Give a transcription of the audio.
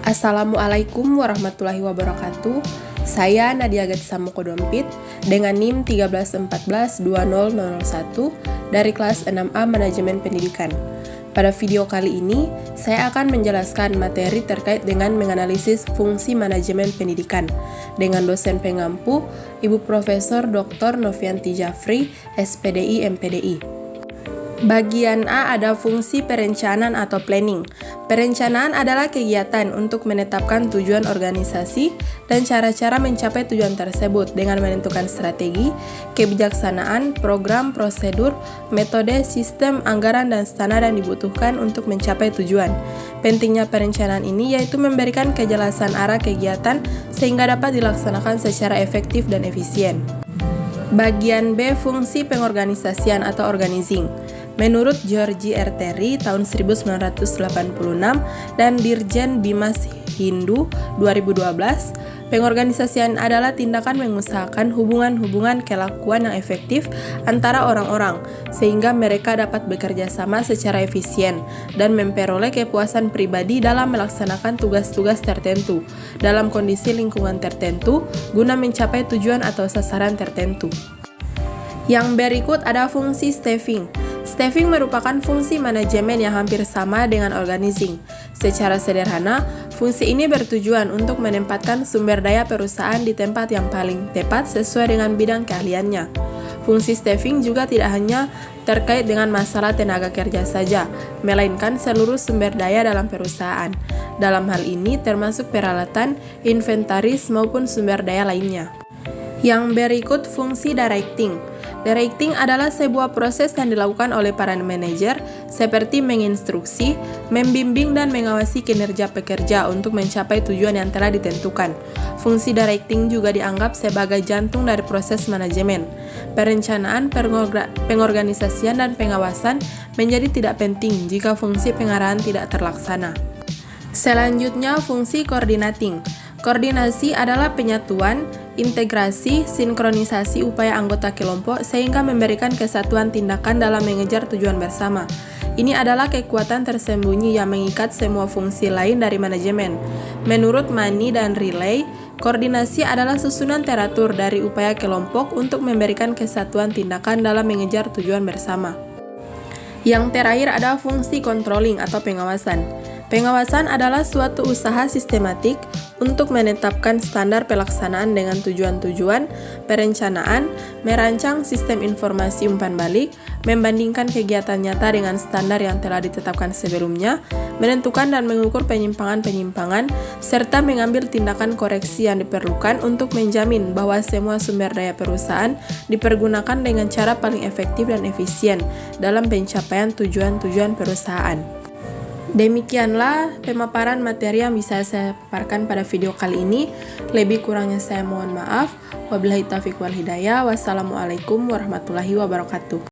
Assalamualaikum warahmatullahi wabarakatuh. Saya Nadia Gatsamuko Dompit dengan NIM 13142001 dari kelas 6A Manajemen Pendidikan. Pada video kali ini, saya akan menjelaskan materi terkait dengan menganalisis fungsi manajemen pendidikan dengan dosen pengampu, Ibu Profesor Dr. Novianti Jafri, SPDI MPDI. Bagian A ada fungsi perencanaan atau planning. Perencanaan adalah kegiatan untuk menetapkan tujuan organisasi dan cara-cara mencapai tujuan tersebut dengan menentukan strategi, kebijaksanaan, program, prosedur, metode, sistem, anggaran, dan standar yang dibutuhkan untuk mencapai tujuan. Pentingnya perencanaan ini yaitu memberikan kejelasan arah kegiatan sehingga dapat dilaksanakan secara efektif dan efisien. Bagian B, fungsi pengorganisasian atau organizing. Menurut Georgi R. Terry tahun 1986 dan Dirjen Bimas Hindu 2012, pengorganisasian adalah tindakan mengusahakan hubungan-hubungan kelakuan yang efektif antara orang-orang sehingga mereka dapat bekerja sama secara efisien dan memperoleh kepuasan pribadi dalam melaksanakan tugas-tugas tertentu dalam kondisi lingkungan tertentu guna mencapai tujuan atau sasaran tertentu. Yang berikut ada fungsi staffing. Staffing merupakan fungsi manajemen yang hampir sama dengan organizing. Secara sederhana, fungsi ini bertujuan untuk menempatkan sumber daya perusahaan di tempat yang paling tepat sesuai dengan bidang keahliannya. Fungsi staffing juga tidak hanya terkait dengan masalah tenaga kerja saja, melainkan seluruh sumber daya dalam perusahaan. Dalam hal ini termasuk peralatan, inventaris maupun sumber daya lainnya. Yang berikut fungsi directing. Directing adalah sebuah proses yang dilakukan oleh para manajer seperti menginstruksi, membimbing dan mengawasi kinerja pekerja untuk mencapai tujuan yang telah ditentukan. Fungsi directing juga dianggap sebagai jantung dari proses manajemen. Perencanaan, pengorganisasian dan pengawasan menjadi tidak penting jika fungsi pengarahan tidak terlaksana. Selanjutnya, fungsi coordinating. Koordinasi adalah penyatuan, integrasi, sinkronisasi upaya anggota kelompok sehingga memberikan kesatuan tindakan dalam mengejar tujuan bersama. Ini adalah kekuatan tersembunyi yang mengikat semua fungsi lain dari manajemen. Menurut Mani dan Riley, koordinasi adalah susunan teratur dari upaya kelompok untuk memberikan kesatuan tindakan dalam mengejar tujuan bersama. Yang terakhir ada fungsi controlling atau pengawasan. Pengawasan adalah suatu usaha sistematik untuk menetapkan standar pelaksanaan dengan tujuan-tujuan, perencanaan, merancang sistem informasi umpan balik, membandingkan kegiatan nyata dengan standar yang telah ditetapkan sebelumnya, menentukan dan mengukur penyimpangan-penyimpangan, serta mengambil tindakan koreksi yang diperlukan untuk menjamin bahwa semua sumber daya perusahaan dipergunakan dengan cara paling efektif dan efisien dalam pencapaian tujuan-tujuan perusahaan. Demikianlah pemaparan materi yang bisa saya paparkan pada video kali ini. Lebih kurangnya saya mohon maaf. Wabillahi taufiq wal hidayah. Wassalamualaikum warahmatullahi wabarakatuh.